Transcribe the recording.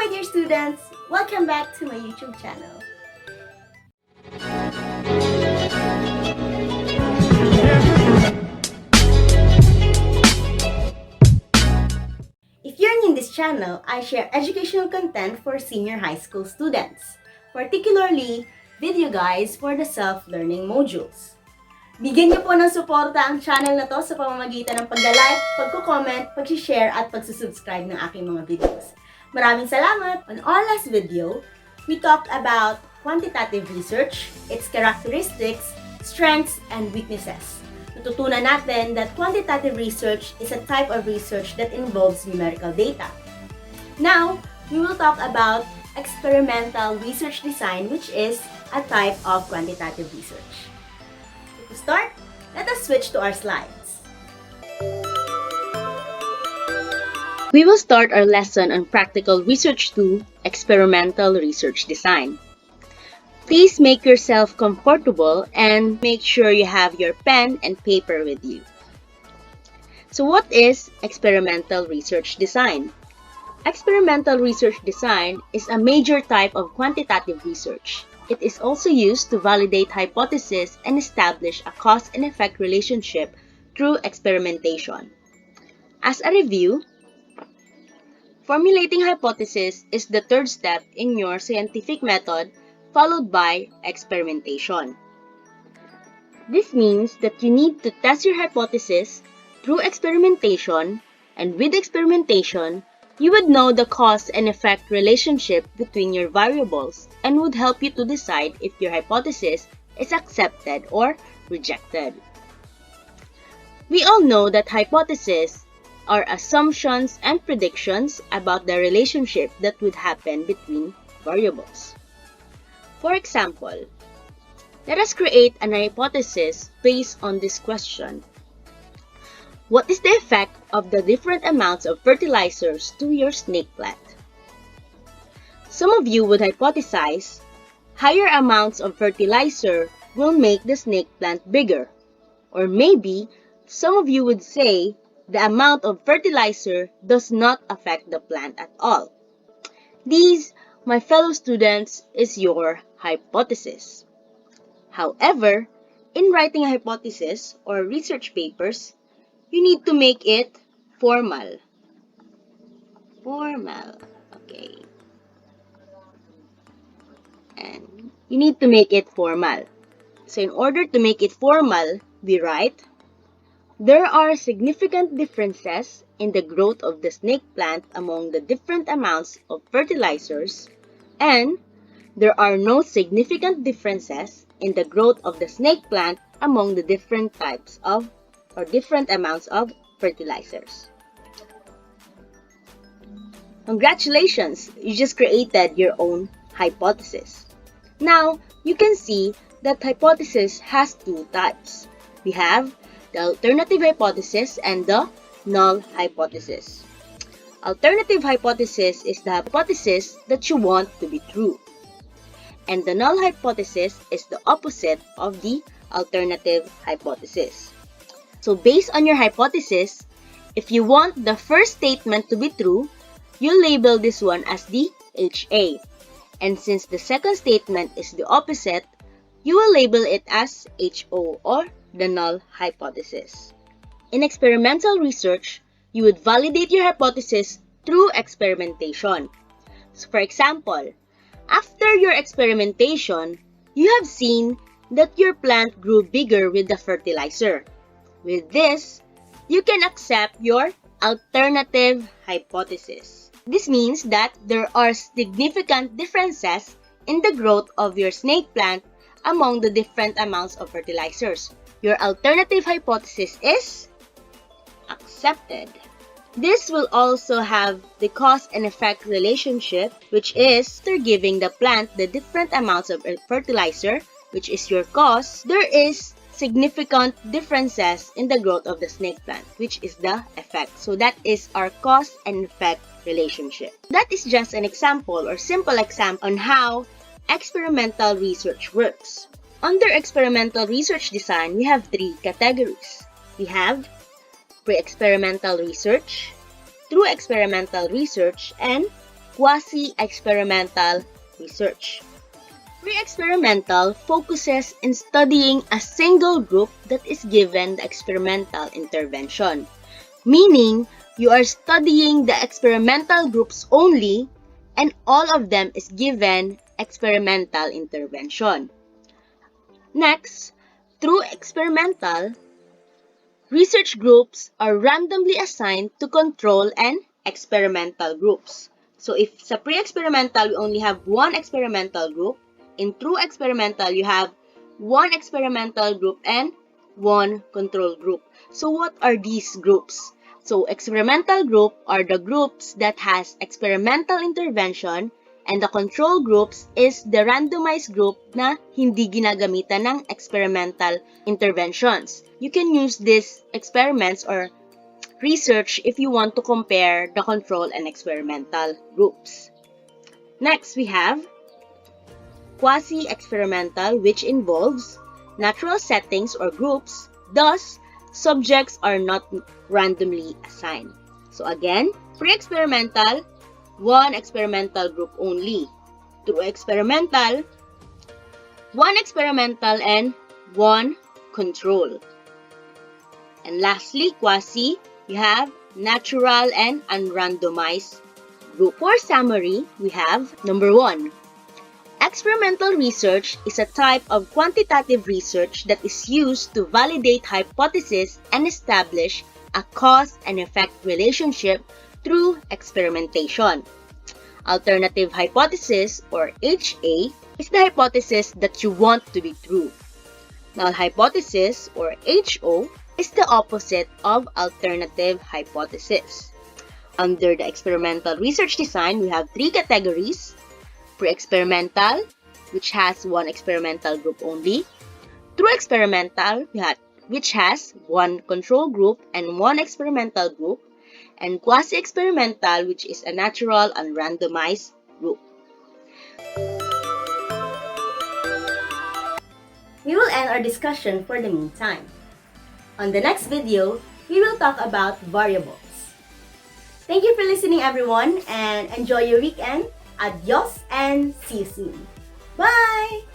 my dear students! Welcome back to my YouTube channel. If you're new in this channel, I share educational content for senior high school students, particularly video guides for the self-learning modules. Bigyan niyo po ng suporta ang channel na to sa pamamagitan ng pag-like, pag-comment, pag-share at pag-subscribe ng aking mga videos. Maraming salamat! On our last video, we talked about quantitative research, its characteristics, strengths, and weaknesses. Natutunan natin that quantitative research is a type of research that involves numerical data. Now, we will talk about experimental research design, which is a type of quantitative research. To start, let us switch to our slides. We will start our lesson on Practical Research 2, Experimental Research Design. Please make yourself comfortable and make sure you have your pen and paper with you. So what is experimental research design? Experimental research design is a major type of quantitative research. It is also used to validate hypotheses and establish a cause and effect relationship through experimentation. As a review, formulating hypothesis is the third step in your scientific method, followed by experimentation. This means that you need to test your hypothesis through experimentation, and with experimentation, you would know the cause and effect relationship between your variables and would help you to decide if your hypothesis is accepted or rejected. We all know that hypotheses are assumptions and predictions about the relationship that would happen between variables. For example, let us create an hypothesis based on this question. What is the effect of the different amounts of fertilizers to your snake plant? Some of you would hypothesize higher amounts of fertilizer will make the snake plant bigger. Or maybe some of you would say the amount of fertilizer does not affect the plant at all. These, my fellow students, is your hypothesis. However, in writing a hypothesis or research papers, you need to make it formal. Okay. And you need to make it formal. So in order to make it formal, we write, there are significant differences in the growth of the snake plant among the different amounts of fertilizers, and there are no significant differences in the growth of the snake plant among the different types of or different amounts of fertilizers. Congratulations! You just created your own hypothesis. Now, you can see that hypothesis has two types. We have the alternative hypothesis and the null hypothesis. Alternative hypothesis is the hypothesis that you want to be true. And the null hypothesis is the opposite of the alternative hypothesis. So based on your hypothesis, if you want the first statement to be true, you label this one as the HA. And since the second statement is the opposite, you will label it as HO or the null hypothesis. In experimental research, you would validate your hypothesis through experimentation. So for example, after your experimentation, you have seen that your plant grew bigger with the fertilizer. With this, you can accept your alternative hypothesis. This means that there are significant differences in the growth of your snake plant among the different amounts of fertilizers. Your alternative hypothesis is accepted. This will also have the cause and effect relationship, which is after giving the plant the different amounts of fertilizer, which is your cause, there is significant differences in the growth of the snake plant, which is the effect. So that is our cause and effect relationship. That is just an example or simple example on how experimental research works. Under experimental research design, we have three categories. We have pre-experimental research, through experimental research, and quasi-experimental research. Pre-experimental focuses in studying a single group that is given the experimental intervention, meaning you are studying the experimental groups only and all of them is given experimental intervention. Next, through experimental, research groups are randomly assigned to control and experimental groups. So if sa pre-experimental, we only have one experimental group, in true experimental, you have one experimental group and one control group. So what are these groups? So experimental group are the groups that has experimental intervention and the control groups is the randomized group na hindi ginagamitan ng experimental interventions. You can use these experiments or research if you want to compare the control and experimental groups. Next, we have quasi-experimental, which involves natural settings or groups, thus, subjects are not randomly assigned. So again, pre-experimental, one experimental group only. Through experimental, one experimental and one control. And lastly, quasi, you have natural and unrandomized group. For summary, we have number 1. Experimental research is a type of quantitative research that is used to validate hypotheses and establish a cause and effect relationship through experimentation. Alternative hypothesis, or HA, is the hypothesis that you want to be true. Null hypothesis, or HO, is the opposite of alternative hypothesis. Under the experimental research design, we have 3 categories. Pre-experimental, which has one experimental group only. True experimental, which has one control group and one experimental group. And quasi-experimental, which is a natural and randomized group. We will end our discussion for the meantime. On the next video, we will talk about variables. Thank you for listening, everyone, and enjoy your weekend. Adios and see you soon. Bye!